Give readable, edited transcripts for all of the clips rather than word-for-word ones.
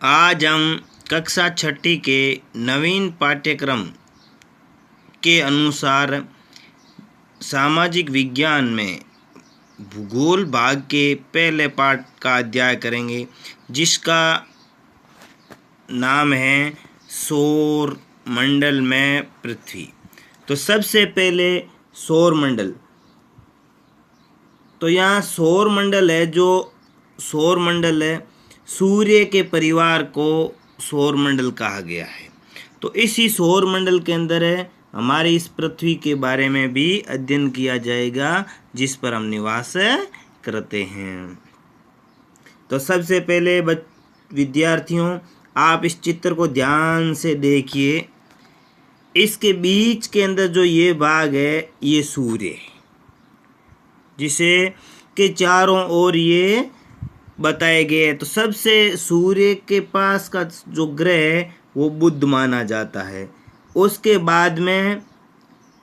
आज हम कक्षा छठी के नवीन पाठ्यक्रम के अनुसार सामाजिक विज्ञान में भूगोल भाग के पहले पाठ का अध्याय करेंगे, जिसका नाम है सौर मंडल में पृथ्वी। तो सबसे पहले सौर मंडल। तो यहाँ सौर मंडल है, जो सौर मंडल है सूर्य के परिवार को सौर मंडल कहा गया है। तो इसी सौर मंडल के अंदर है हमारी इस पृथ्वी के बारे में भी अध्ययन किया जाएगा, जिस पर हम निवास करते हैं। तो सबसे पहले विद्यार्थियों, आप इस चित्र को ध्यान से देखिए। इसके बीच के अंदर जो ये भाग है, ये सूर्य है, जिसे के चारों ओर ये बताए गए हैं। तो सबसे सूर्य के पास का जो ग्रह है वो बुध माना जाता है। उसके बाद में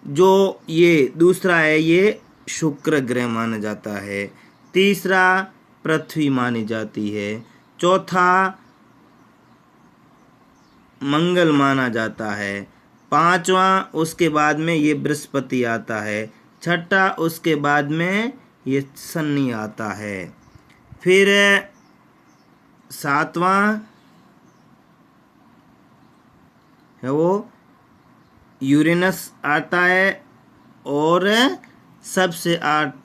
जो ये दूसरा है, ये शुक्र ग्रह माना जाता है। तीसरा पृथ्वी मानी जाती है। चौथा मंगल माना जाता है। पांचवा उसके बाद में ये बृहस्पति आता है। छठा उसके बाद में ये शनि आता है। फिर सातवां है वो यूरेनस आता है, और सबसे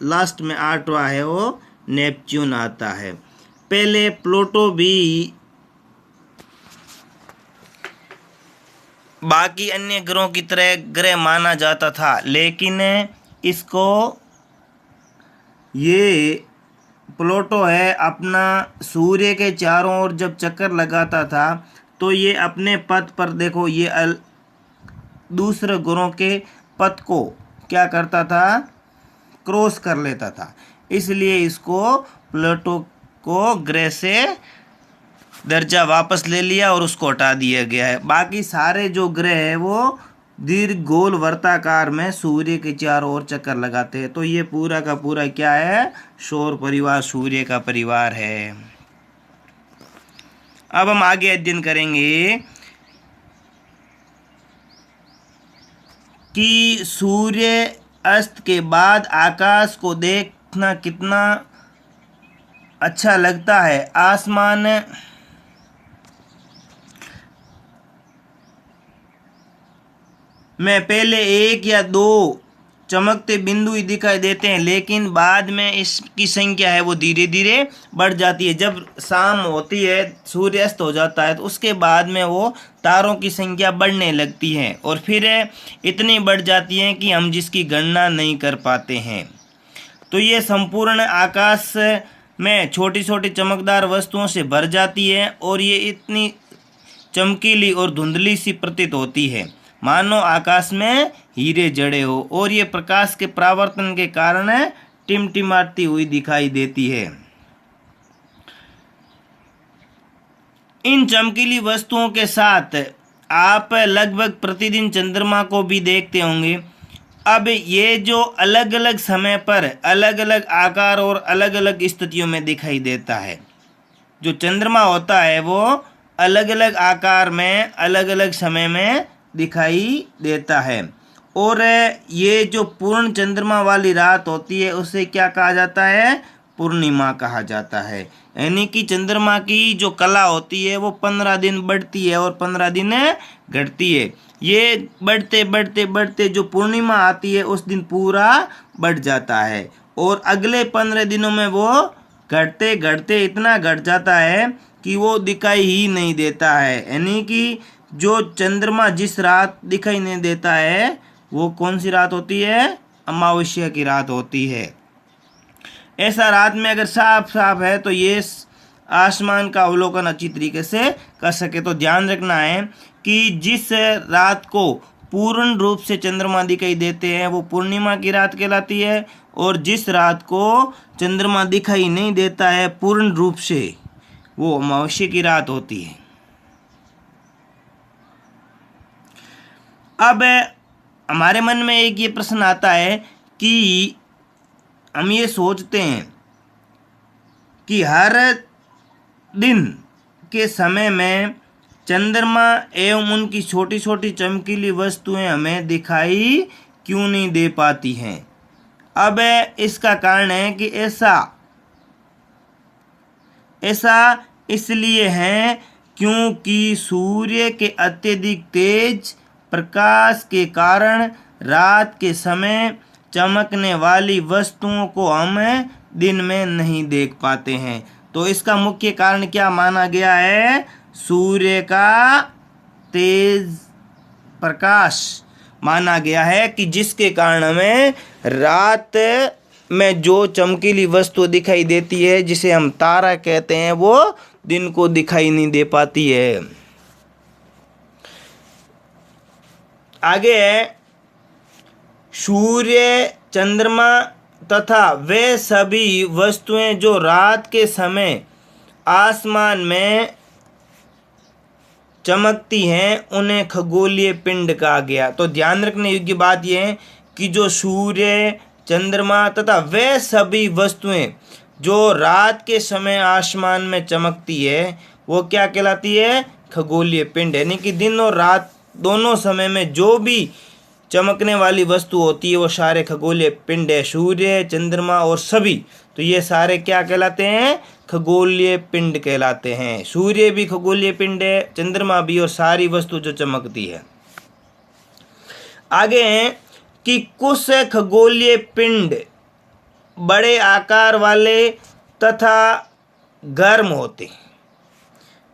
लास्ट में आठवां है वो नेपच्यून आता है। पहले प्लूटो भी बाकी अन्य ग्रहों की तरह ग्रह माना जाता था, लेकिन इसको ये प्लूटो है अपना सूर्य के चारों ओर जब चक्कर लगाता था, तो ये अपने पथ पर देखो, ये दूसरे ग्रहों के पथ को क्या करता था, क्रॉस कर लेता था। इसलिए इसको प्लूटो को ग्रह से दर्जा वापस ले लिया और उसको हटा दिया गया है। बाकी सारे जो ग्रह है वो दीर्घ गोल वर्ताकार में सूर्य के चारों ओर चक्कर लगाते हैं। तो ये पूरा का पूरा क्या है, सौर परिवार सूर्य का परिवार है। अब हम आगे अध्ययन करेंगे कि सूर्य अस्त के बाद आकाश को देखना कितना अच्छा लगता है। आसमान में पहले एक या दो चमकते बिंदु ही दिखाई देते हैं, लेकिन बाद में इसकी संख्या है वो धीरे धीरे बढ़ जाती है। जब शाम होती है, सूर्यास्त हो जाता है, तो उसके बाद में वो तारों की संख्या बढ़ने लगती है, और फिर इतनी बढ़ जाती है कि हम जिसकी गणना नहीं कर पाते हैं। तो ये संपूर्ण आकाश में छोटी छोटी चमकदार वस्तुओं से भर जाती है, और ये इतनी चमकीली और धुंधली सी प्रतीत होती है मानो आकाश में हीरे जड़े हो, और ये प्रकाश के परावर्तन के कारण टिमटिमाती हुई दिखाई देती है। इन चमकीली वस्तुओं के साथ आप लगभग प्रतिदिन चंद्रमा को भी देखते होंगे। अब ये जो अलग अलग समय पर अलग अलग आकार और अलग अलग स्थितियों में दिखाई देता है। जो चंद्रमा होता है वो अलग अलग आकार में अलग अलग समय में दिखाई देता है, और ये जो पूर्ण चंद्रमा वाली रात होती है उसे क्या कहा जाता है, पूर्णिमा कहा जाता है। यानी कि चंद्रमा की जो कला होती है वो 15 दिन बढ़ती है और 15 दिन घटती है। ये बढ़ते बढ़ते बढ़ते जो पूर्णिमा आती है उस दिन पूरा बढ़ जाता है, और अगले 15 दिनों में वो घटते घटते इतना घट जाता है कि वो दिखाई ही नहीं देता है। यानी कि जो चंद्रमा जिस रात दिखाई नहीं देता है वो कौन सी रात होती है, अमावस्या की रात होती है। ऐसा रात में अगर साफ साफ है तो ये आसमान का अवलोकन अच्छी तरीके से कर सके। तो ध्यान रखना है कि जिस रात को पूर्ण रूप से चंद्रमा दिखाई देते हैं वो पूर्णिमा की रात कहलाती है, और जिस रात को चंद्रमा दिखाई नहीं देता है पूर्ण रूप से, वो अमावस्या की रात होती है। अब हमारे मन में एक ये प्रश्न आता है कि हम ये सोचते हैं कि हर दिन के समय में चंद्रमा एवं उनकी छोटी छोटी चमकीली वस्तुएं हमें दिखाई क्यों नहीं दे पाती हैं? अब इसका कारण है कि ऐसा इसलिए है क्योंकि सूर्य के अत्यधिक तेज प्रकाश के कारण रात के समय चमकने वाली वस्तुओं को हम दिन में नहीं देख पाते हैं। तो इसका मुख्य कारण क्या माना गया है? सूर्य का तेज प्रकाश माना गया है कि जिसके कारण हमें रात में जो चमकीली वस्तु दिखाई देती है, जिसे हम तारा कहते हैं, वो दिन को दिखाई नहीं दे पाती है। आगे है सूर्य, चंद्रमा तथा वे सभी वस्तुएं जो रात के समय आसमान में चमकती हैं, उन्हें खगोलीय पिंड कहा गया। तो ध्यान रखने योग्य बात यह है कि जो सूर्य, चंद्रमा तथा वे सभी वस्तुएं जो रात के समय आसमान में चमकती है, वो क्या कहलाती है? खगोलीय पिंड। यानी कि दिन और रात दोनों समय में जो भी चमकने वाली वस्तु होती है वो सारे खगोलीय पिंड है। सूर्य, चंद्रमा और सभी, तो ये सारे क्या कहलाते हैं? खगोलीय पिंड कहलाते हैं। सूर्य भी खगोलीय पिंड है, चंद्रमा भी, और सारी वस्तु जो चमकती है। आगे हैं कि कुछ खगोलीय पिंड बड़े आकार वाले तथा गर्म होते हैं।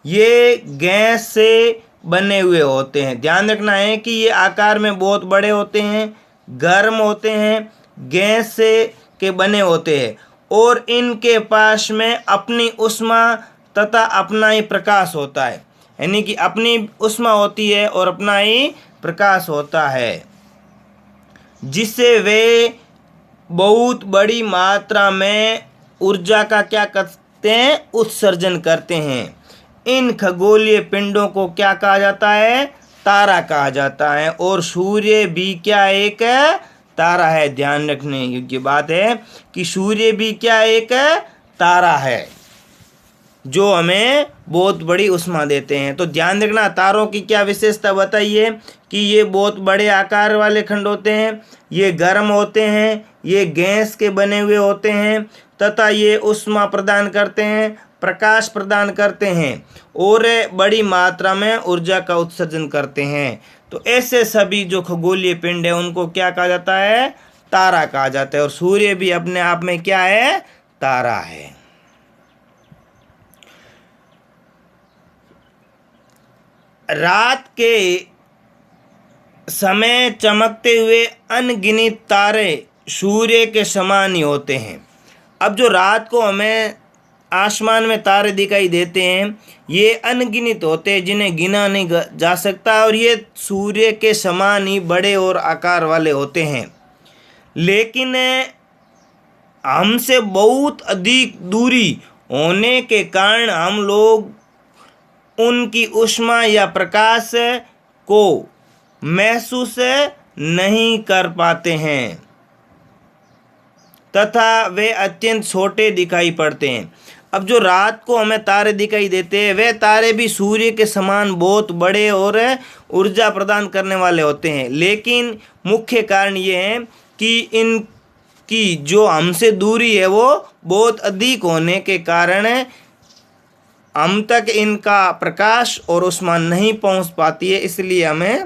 ये गैस से बने हुए होते हैं। ध्यान रखना है कि ये आकार में बहुत बड़े होते हैं, गर्म होते हैं, गैस से के बने होते हैं, और इनके पास में अपनी ऊष्मा तथा अपना ही प्रकाश होता है। यानी कि अपनी ऊष्मा होती है और अपना ही प्रकाश होता है, जिससे वे बहुत बड़ी मात्रा में ऊर्जा का क्या करते हैं? उत्सर्जन करते हैं। इन खगोलीय पिंडों को क्या कहा जाता है? तारा कहा जाता है। और सूर्य भी क्या एक तारा है। ध्यान रखने योग्य बात है कि सूर्य भी क्या एक तारा है, जो हमें बहुत बड़ी ऊष्मा देते हैं। तो ध्यान रखना, तारों की क्या विशेषता बताइए कि ये बहुत बड़े आकार वाले खंड होते हैं, ये गर्म होते हैं, ये गैस के बने हुए होते हैं, तथा ये ऊष्मा प्रदान करते हैं, प्रकाश प्रदान करते हैं, और बड़ी मात्रा में ऊर्जा का उत्सर्जन करते हैं। तो ऐसे सभी जो खगोलीय पिंड है उनको क्या कहा जाता है? तारा कहा जाता है। और सूर्य भी अपने आप में क्या है? तारा है। रात के समय चमकते हुए अनगिनत तारे सूर्य के समान ही होते हैं। अब जो रात को हमें आसमान में तारे दिखाई देते हैं, ये अनगिनत होते हैं, जिन्हें गिना नहीं जा सकता, और ये सूर्य के समान ही बड़े और आकार वाले होते हैं। लेकिन हमसे बहुत अधिक दूरी होने के कारण हम लोग उनकी ऊष्मा या प्रकाश को महसूस नहीं कर पाते हैं, तथा वे अत्यंत छोटे दिखाई पड़ते हैं। अब जो रात को हमें तारे दिखाई देते हैं, वे तारे भी सूर्य के समान बहुत बड़े और ऊर्जा प्रदान करने वाले होते हैं। लेकिन मुख्य कारण ये है कि इनकी जो हमसे दूरी है वो बहुत अधिक होने के कारण हम तक इनका प्रकाश और ऊष्मा नहीं पहुंच पाती है, इसलिए हमें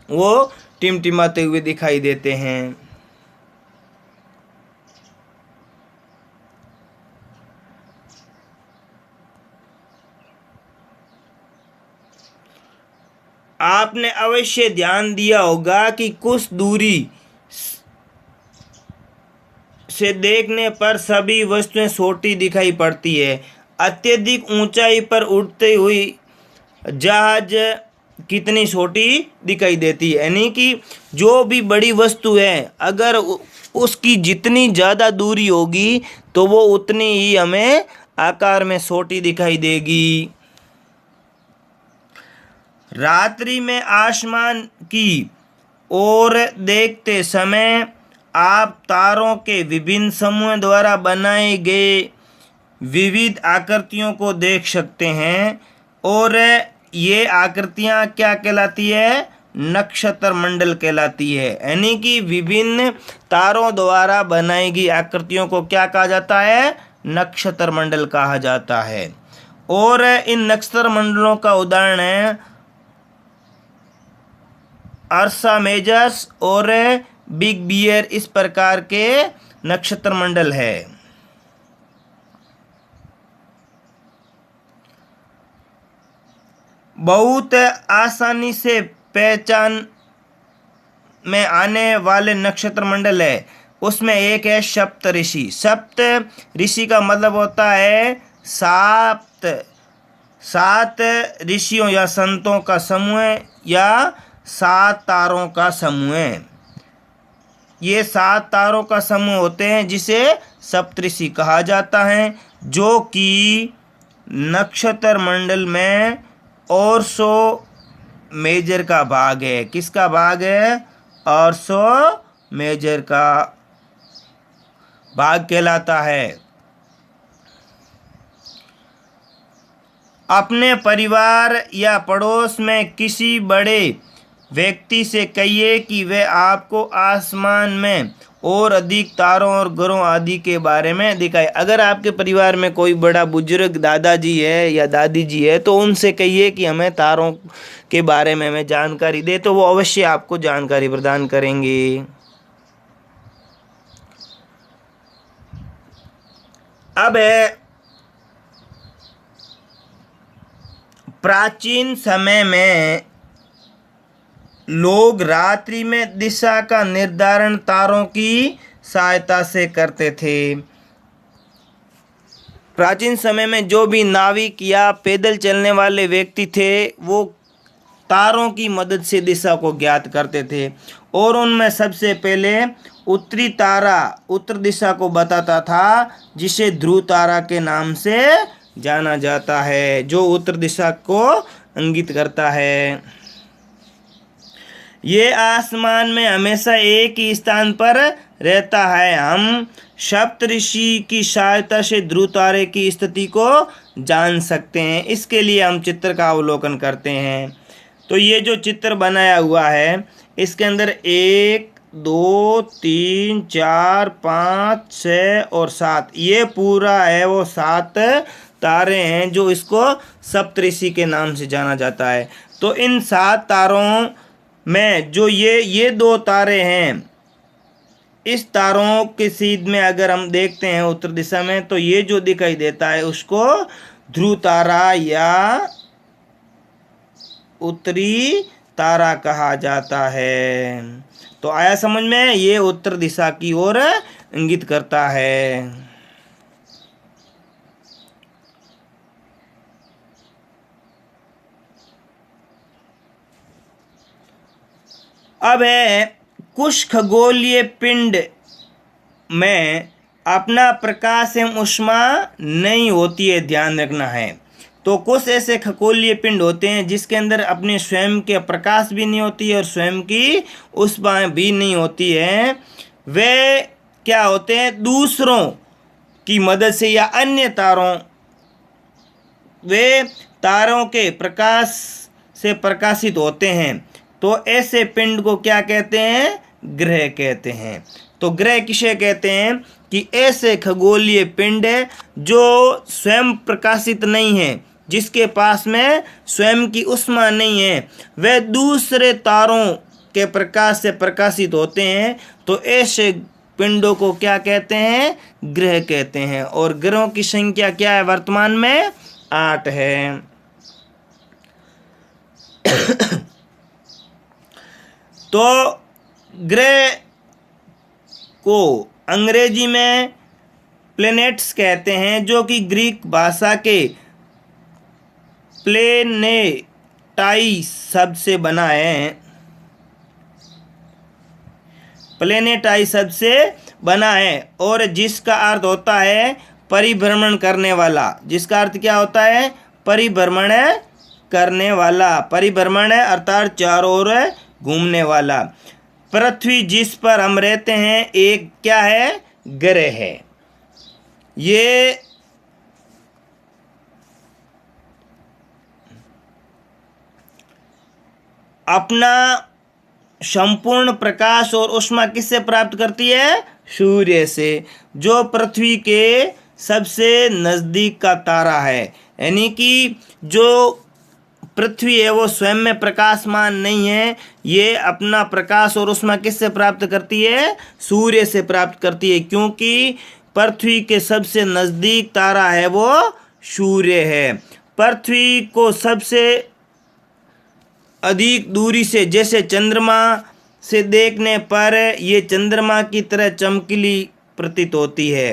वो टिमटिमाते हुए दिखाई देते हैं। आपने अवश्य ध्यान दिया होगा कि कुछ दूरी से देखने पर सभी वस्तुएं छोटी दिखाई पड़ती है। अत्यधिक ऊंचाई पर उड़ते हुई जहाज कितनी छोटी दिखाई देती है। यानी कि जो भी बड़ी वस्तु है, अगर उसकी जितनी ज़्यादा दूरी होगी तो वो उतनी ही हमें आकार में छोटी दिखाई देगी। रात्रि में आसमान की ओर देखते समय आप तारों के विभिन्न समूहों द्वारा बनाए गए विविध आकृतियों को देख सकते हैं और ये आकृतियाँ क्या कहलाती है? नक्षत्र मंडल कहलाती है। यानी कि विभिन्न तारों द्वारा बनाई गई आकृतियों को क्या कहा जाता है? नक्षत्र मंडल कहा जाता है। और इन नक्षत्र मंडलों का उदाहरण है अर्सा मेजर्स और बिग बियर, इस प्रकार के नक्षत्र मंडल है। बहुत आसानी से पहचान में आने वाले नक्षत्र मंडल है, उसमें एक है सप्त ऋषि। सप्त ऋषि का मतलब होता है सात ऋषियों या संतों का समूह या 7 तारों का समूह। ये 7 तारों का समूह होते हैं जिसे सप्तऋषि कहा जाता है, जो कि नक्षत्र मंडल में ओरसो मेजर का भाग है। किसका भाग है? ओरसो मेजर का भाग कहलाता है। अपने परिवार या पड़ोस में किसी बड़े व्यक्ति से कहिए कि वह आपको आसमान में और अधिक तारों और ग्रहों आदि के बारे में दिखाए। अगर आपके परिवार में कोई बड़ा बुजुर्ग दादाजी है या दादी जी है तो उनसे कहिए कि हमें तारों के बारे में हमें जानकारी दे, तो वो अवश्य आपको जानकारी प्रदान करेंगे। अब है प्राचीन समय में लोग रात्रि में दिशा का निर्धारण तारों की सहायता से करते थे। प्राचीन समय में जो भी नाविक या पैदल चलने वाले व्यक्ति थे वो तारों की मदद से दिशा को ज्ञात करते थे और उनमें सबसे पहले उत्तरी तारा उत्तर दिशा को बताता था, जिसे ध्रुव तारा के नाम से जाना जाता है, जो उत्तर दिशा को इंगित करता है। ये आसमान में हमेशा एक ही स्थान पर रहता है। हम सप्तऋषि की सहायता से ध्रुव तारे की स्थिति को जान सकते हैं। इसके लिए हम चित्र का अवलोकन करते हैं। तो ये जो चित्र बनाया हुआ है इसके अंदर 1 2 3 4 5 6 और 7 ये पूरा है वो 7 तारे हैं जो इसको सप्तऋषि के नाम से जाना जाता है। तो इन 7 तारों में जो ये 2 तारे हैं, इस तारों के सीध में अगर हम देखते हैं उत्तर दिशा में तो ये जो दिखाई देता है उसको ध्रुव तारा या उत्तरी तारा कहा जाता है। तो आया समझ में? ये उत्तर दिशा की ओर इंगित करता है। अब है कुछ खगोलीय पिंड में अपना प्रकाश एवं ऊष्मा नहीं होती है, ध्यान रखना है। तो कुछ ऐसे खगोलीय पिंड होते हैं जिसके अंदर अपने स्वयं के प्रकाश भी नहीं होती है और स्वयं की ऊष्मा भी नहीं होती है। वे क्या होते हैं? दूसरों की मदद से या अन्य तारों, वे तारों के प्रकाश से प्रकाशित होते हैं। तो ऐसे पिंड को क्या कहते हैं? ग्रह कहते हैं। तो ग्रह किसे कहते हैं? कि ऐसे खगोलीय पिंड जो स्वयं प्रकाशित नहीं है, जिसके पास में स्वयं की ऊष्मा नहीं है, वे दूसरे तारों के प्रकाश से प्रकाशित होते हैं। तो ऐसे पिंडों को क्या कहते हैं? ग्रह कहते हैं। और ग्रहों की संख्या क्या है वर्तमान में? 8 है। तो ग्रह को अंग्रेजी में प्लैनेट्स कहते हैं, जो कि ग्रीक भाषा के प्लेनेटाई शब्द से बना है। प्लेनेटाई शब्द से बना है और जिसका अर्थ होता है परिभ्रमण करने वाला। जिसका अर्थ क्या होता है? परिभ्रमण करने वाला। परिभ्रमण है अर्थात चारों ओर घूमने वाला। पृथ्वी जिस पर हम रहते हैं एक क्या है? ग्रह है। ये अपना संपूर्ण प्रकाश और ऊष्मा किससे प्राप्त करती है? सूर्य से, जो पृथ्वी के सबसे नज़दीक का तारा है। यानी कि जो पृथ्वी है वो स्वयं में प्रकाशमान नहीं है, ये अपना प्रकाश और ऊष्मा किससे प्राप्त करती है? सूर्य से प्राप्त करती है, क्योंकि पृथ्वी के सबसे नज़दीक तारा है वो सूर्य है। पृथ्वी को सबसे अधिक दूरी से, जैसे चंद्रमा से देखने पर ये चंद्रमा की तरह चमकीली प्रतीत होती है।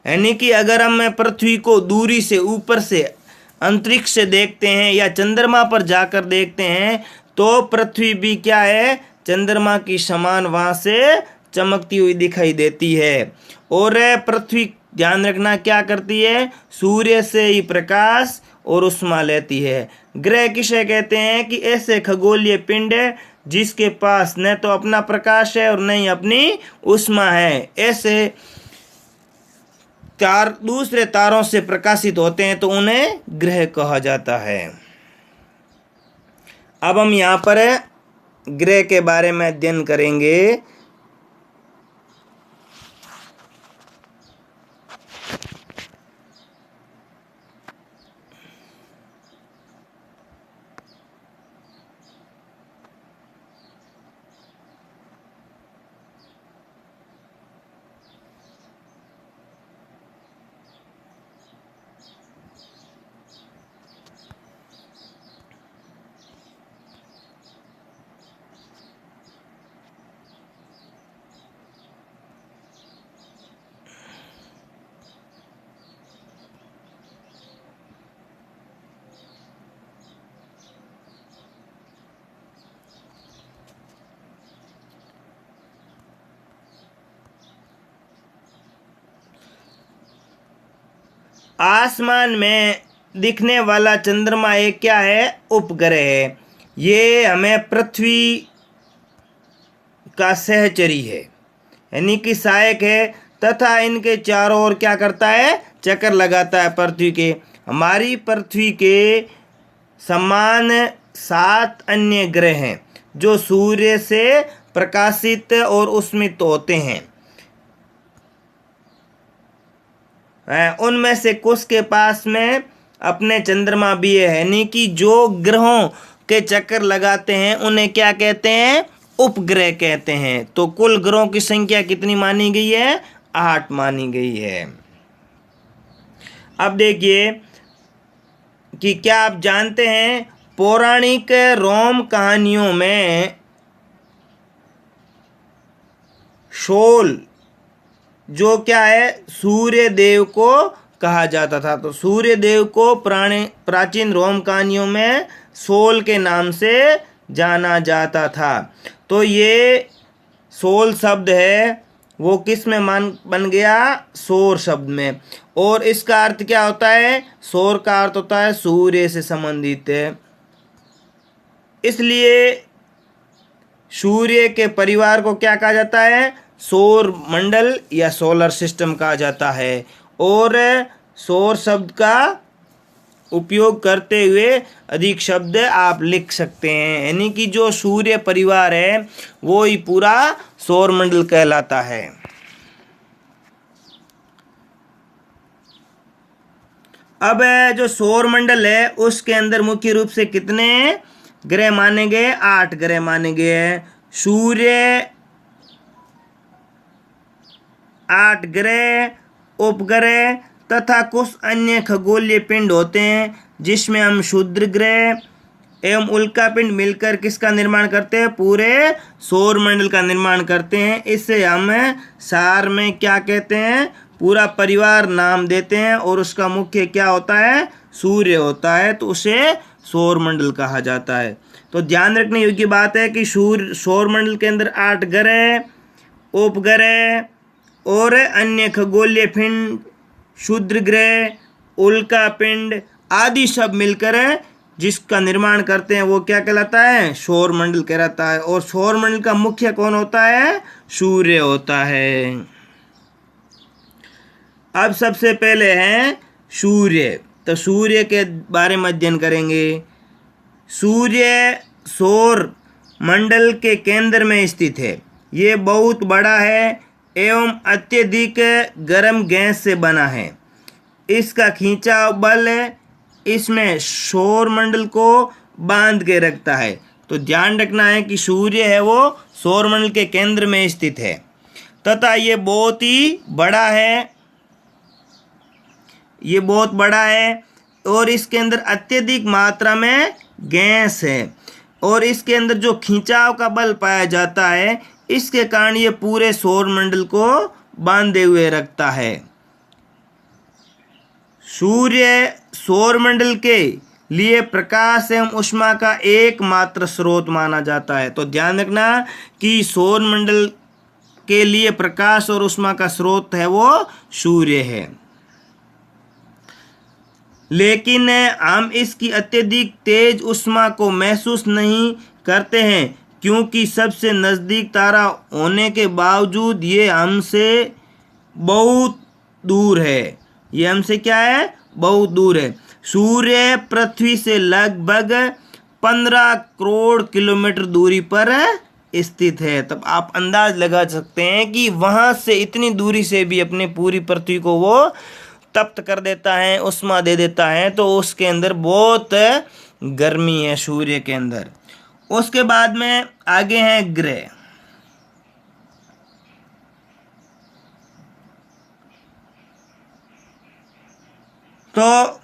यानी कि अगर हम पृथ्वी को दूरी से, ऊपर से, अंतरिक्ष से देखते हैं या चंद्रमा पर जाकर देखते हैं तो पृथ्वी भी क्या है? चंद्रमा की समान वहाँ से चमकती हुई दिखाई देती है। और पृथ्वी, ध्यान रखना, क्या करती है? सूर्य से ही प्रकाश और ऊष्मा लेती है। ग्रह किसे कहते हैं? कि ऐसे खगोलीय पिंड जिसके पास न तो अपना प्रकाश है और न ही अपनी ऊष्मा है। ऐसे दूसरे तारों से प्रकाशित होते हैं तो उन्हें ग्रह कहा जाता है। अब हम यहाँ पर ग्रह के बारे में अध्ययन करेंगे। आसमान में दिखने वाला चंद्रमा एक क्या है? उपग्रह है। ये हमें पृथ्वी का सहचरी है, यानी कि सहायक है, तथा इनके चारों ओर क्या करता है? चक्कर लगाता है पृथ्वी के। हमारी पृथ्वी के समान 7 अन्य ग्रह हैं जो सूर्य से प्रकाशित और उष्मित होते हैं। उनमें से कुछ के पास में अपने चंद्रमा भी है। यानी कि जो ग्रहों के चक्कर लगाते हैं उन्हें क्या कहते हैं? उपग्रह कहते हैं। तो कुल ग्रहों की संख्या कितनी मानी गई है? 8 मानी गई है। अब देखिए कि क्या आप जानते हैं पौराणिक रोम कहानियों में शोल जो क्या है? सूर्य देव को कहा जाता था। तो सूर्य देव को प्राचीन रोम कहानियों में सोल के नाम से जाना जाता था। तो ये सोल शब्द है वो किस में बन गया? सौर शब्द में। और इसका अर्थ क्या होता है? सौर का अर्थ होता है सूर्य से संबंधित है। इसलिए सूर्य के परिवार को क्या कहा जाता है? सौर मंडल या सोलर सिस्टम कहा जाता है। और सौर शब्द का उपयोग करते हुए अधिक शब्द आप लिख सकते हैं। यानी कि जो सूर्य परिवार है वो ही पूरा सौर मंडल कहलाता है। अब जो सौर मंडल है उसके अंदर मुख्य रूप से कितने ग्रह माने गए? 8 ग्रह माने गए हैं। सूर्य, 8 ग्रह, उपग्रह तथा कुछ अन्य खगोलीय पिंड होते हैं जिसमें हम क्षुद्र ग्रह एवं उल्का पिंड मिलकर किसका निर्माण करते हैं? पूरे सौर मंडल का निर्माण करते हैं। इससे हम सार में क्या कहते हैं? पूरा परिवार नाम देते हैं और उसका मुख्य क्या होता है? सूर्य होता है, तो उसे सौर मंडल कहा जाता है। तो ध्यान रखने योग्य बात है कि सौर मंडल के अंदर 8 ग्रह, उपग्रह और अन्य खगोलीय पिंड, क्षुद्र ग्रह, उल्का पिंड आदि सब मिलकर जिसका निर्माण करते हैं वो क्या कहलाता है? सौर मंडल कहलाता है। और सौर मंडल का मुख्य कौन होता है? सूर्य होता है। अब सबसे पहले हैं सूर्य। तो सूर्य के बारे में अध्ययन करेंगे। सूर्य सौर मंडल के केंद्र में स्थित है। ये बहुत बड़ा है एवं अत्यधिक गर्म गैस से बना है। इसका खींचाव बल इसमें सौर मंडल को बांध के रखता है। तो ध्यान रखना है कि सूर्य है वो सौर मंडल के केंद्र में स्थित है तथा ये बहुत ही बड़ा है, ये बहुत बड़ा है और इसके अंदर अत्यधिक मात्रा में गैस है और इसके अंदर जो खिंचाव का बल पाया जाता है इसके कारण ये पूरे सौर मंडल को बांधे हुए रखता है। सूर्य सौर मंडल के लिए प्रकाश एवं ऊष्मा का एकमात्र स्रोत माना जाता है। तो ध्यान रखना कि सौर मंडल के लिए प्रकाश और ऊष्मा का स्रोत है वो सूर्य है, लेकिन हम इसकी अत्यधिक तेज ऊष्मा को महसूस नहीं करते हैं क्योंकि सबसे नज़दीक तारा होने के बावजूद ये हमसे बहुत दूर है। ये हमसे क्या है? बहुत दूर है। सूर्य पृथ्वी से लगभग 15 करोड़ किलोमीटर दूरी पर स्थित है। तब आप अंदाज लगा सकते हैं कि वहाँ से इतनी दूरी से भी अपने पूरी पृथ्वी को वो तप्त कर देता है, उष्मा दे देता है। तो उसके अंदर बहुत गर्मी है सूर्य के अंदर। उसके बाद में आगे हैं ग्रह। तो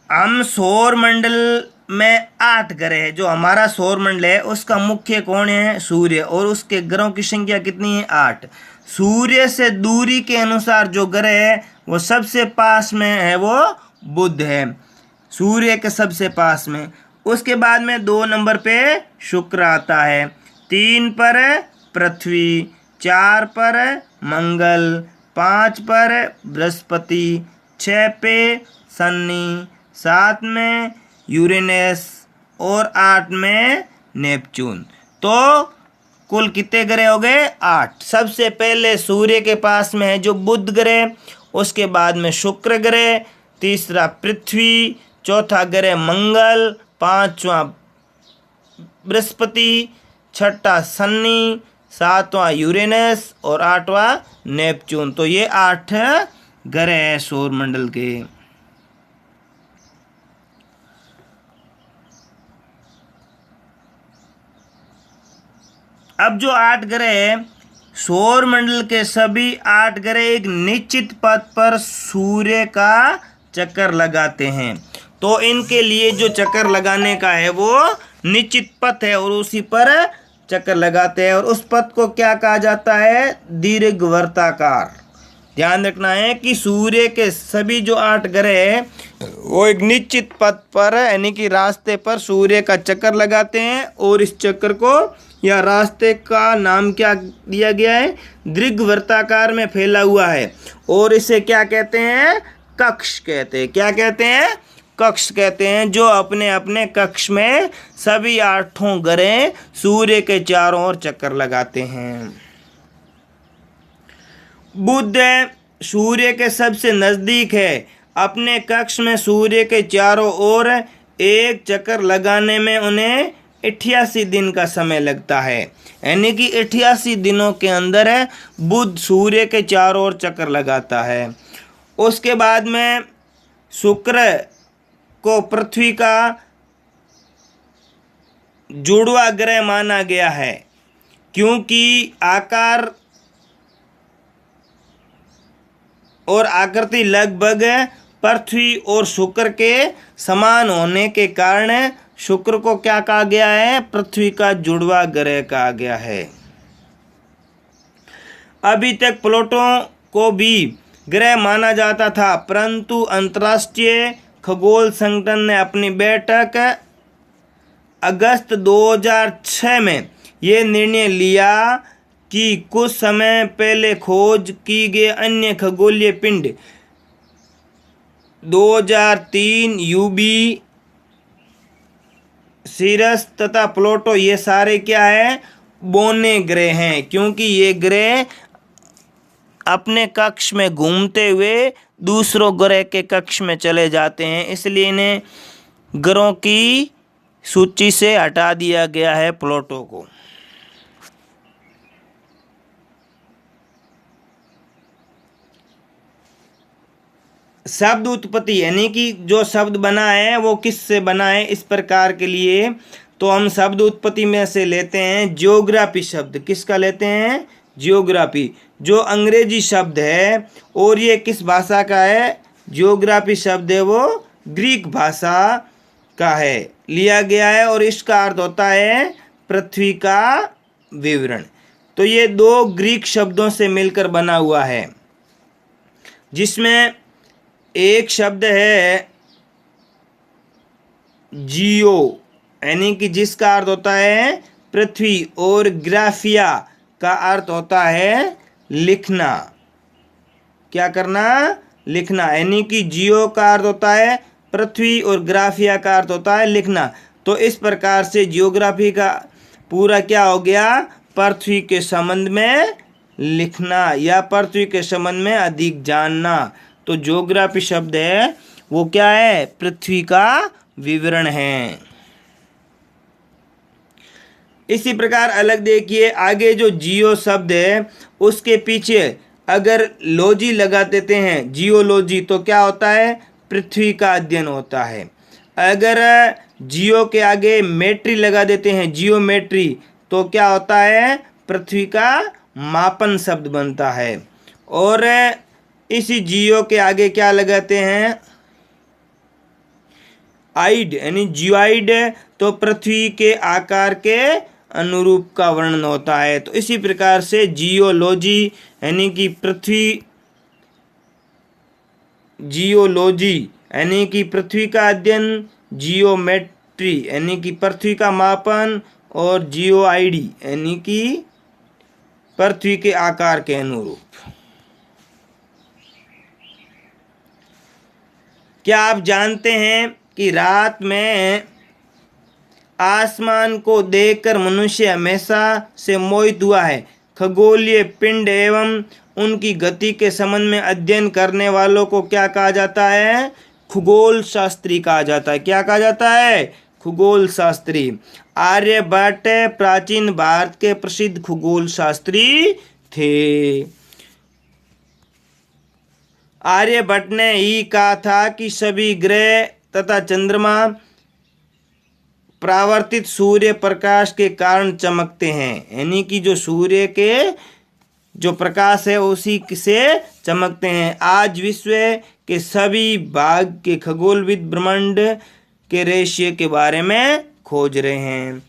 हम सौर मंडल में 8 ग्रह है। जो हमारा सौर मंडल है उसका मुख्य कौन है? सूर्य। और उसके ग्रहों की संख्या कितनी है? 8। सूर्य से दूरी के अनुसार जो ग्रह है वो सबसे पास में है वो बुध है, सूर्य के सबसे पास में। उसके बाद में 2 नंबर पे शुक्र आता है, 3 पर पृथ्वी, 4 पर मंगल, 5 पर बृहस्पति, 6 पे शनि, 7 में यूरेनस और 8 में नेपच्यून। तो कुल कितने ग्रह हो गए? 8। सबसे पहले सूर्य के पास में है जो बुध ग्रह, उसके बाद में शुक्र ग्रह, तीसरा पृथ्वी, चौथा ग्रह मंगल, 5वां बृहस्पति, 6ठा शनि, 7वां यूरेनस और 8वां नेपच्यून। तो ये 8 ग्रह है सौर मंडल के। अब जो 8 ग्रह है सौर मंडल के सभी 8 ग्रह एक निश्चित पथ पर सूर्य का चक्कर लगाते हैं। तो इनके लिए जो चक्कर लगाने का है वो निश्चित पथ है और उसी पर चक्कर लगाते हैं और उस पथ को क्या कहा जाता है? दीर्घवृत्ताकार। ध्यान रखना है कि सूर्य के सभी जो 8 ग्रह है वो एक निश्चित पथ पर यानी कि रास्ते पर सूर्य का चक्कर लगाते हैं और इस चक्कर को या रास्ते का नाम क्या दिया गया है? दीर्घवृत्ताकार में फैला हुआ है और इसे क्या कहते हैं? कक्ष कहते हैं। क्या कहते हैं? कक्ष कहते हैं। जो अपने अपने कक्ष में सभी 8 ग्रह सूर्य के चारों ओर चक्कर लगाते हैं। बुध सूर्य के सबसे नज़दीक है। अपने कक्ष में सूर्य के चारों ओर एक चक्कर लगाने में उन्हें 88 दिन का समय लगता है, यानी कि 88 दिनों के अंदर बुध सूर्य के चारों ओर चक्कर लगाता है। उसके बाद में शुक्र को पृथ्वी का जुड़वा ग्रह माना गया है क्योंकि आकार और आकृति लगभग पृथ्वी और शुक्र के समान होने के कारण शुक्र को क्या कहा गया है? पृथ्वी का जुड़वा ग्रह कहा गया है। अभी तक प्लूटो को भी ग्रह माना जाता था, परंतु अंतर्राष्ट्रीय खगोल संगठन ने अपनी बैठक अगस्त 2006 में ये निर्णय लिया कि कुछ समय पहले खोज की गए अन्य खगोलीय पिंड 2003 यूबी, सीरस तथा प्लूटो ये सारे क्या है? बौने ग्रह हैं क्योंकि ये ग्रह अपने कक्ष में घूमते हुए दूसरों ग्रह के कक्ष में चले जाते हैं, इसलिए इन्हें ग्रहों की सूची से हटा दिया गया है प्लूटो को। शब्द उत्पत्ति यानी कि जो शब्द बना है वो किस से बना है, इस प्रकार के लिए तो हम शब्द उत्पत्ति में से लेते हैं जियोग्राफी शब्द। किसका लेते हैं? जियोग्राफी, जो अंग्रेजी शब्द है और ये किस भाषा का है? जियोग्राफी शब्द है वो ग्रीक भाषा का है, लिया गया है और इसका अर्थ होता है पृथ्वी का विवरण। तो ये दो ग्रीक शब्दों से मिलकर बना हुआ है, जिसमें एक शब्द है जियो यानी कि जिसका अर्थ होता है पृथ्वी, और ग्राफिया का अर्थ होता है लिखना। क्या करना? लिखना। यानी कि जियो का अर्थ होता है पृथ्वी और ग्राफिया का अर्थ होता है लिखना। तो इस प्रकार से जियोग्राफी का पूरा क्या हो गया? पृथ्वी के संबंध में लिखना या पृथ्वी के संबंध में अधिक जानना। तो ज्योग्राफी शब्द है वो क्या है? पृथ्वी का विवरण है। इसी प्रकार अलग देखिए, आगे जो जियो शब्द है उसके पीछे अगर लॉजी लगा देते हैं, जियोलॉजी, तो क्या होता है? पृथ्वी का अध्ययन होता है। अगर जियो के आगे मेट्री लगा देते हैं, जियोमेट्री, तो क्या होता है? पृथ्वी का मापन शब्द बनता है। और इसी जियो के आगे क्या लगाते हैं? आइड यानी जियोइड, तो पृथ्वी के आकार के अनुरूप का वर्णन होता है। तो इसी प्रकार से जियोलॉजी यानी कि पृथ्वी, जियोलॉजी यानी कि पृथ्वी का अध्ययन, जियोमेट्री यानी कि पृथ्वी का मापन, और जियोआईडी यानी कि पृथ्वी के आकार के अनुरूप। क्या आप जानते हैं कि रात में आसमान को देखकर मनुष्य हमेशा से मोहित हुआ है? खगोलीय पिंड एवं उनकी गति के संबंध में अध्ययन करने वालों को क्या कहा जाता है? खगोल शास्त्री कहा जाता है। क्या कहा जाता है? खगोल शास्त्री। आर्यभट्ट प्राचीन भारत के प्रसिद्ध खगोल शास्त्री थे। आर्यभट्ट ने ही कहा था कि सभी ग्रह तथा चंद्रमा परावर्तित सूर्य प्रकाश के कारण चमकते हैं, यानी कि जो सूर्य के जो प्रकाश है उसी से चमकते हैं। आज विश्व के सभी भाग के खगोलविद ब्रह्मांड के रहस्य के बारे में खोज रहे हैं।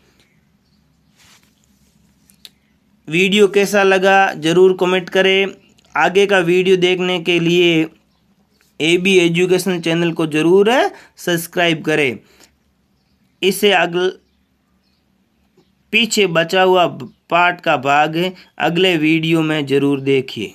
वीडियो कैसा लगा जरूर कमेंट करें। आगे का वीडियो देखने के लिए AB एजुकेशन चैनल को जरूर सब्सक्राइब करें। इसे पीछे बचा हुआ पार्ट का भाग अगले वीडियो में जरूर देखिए।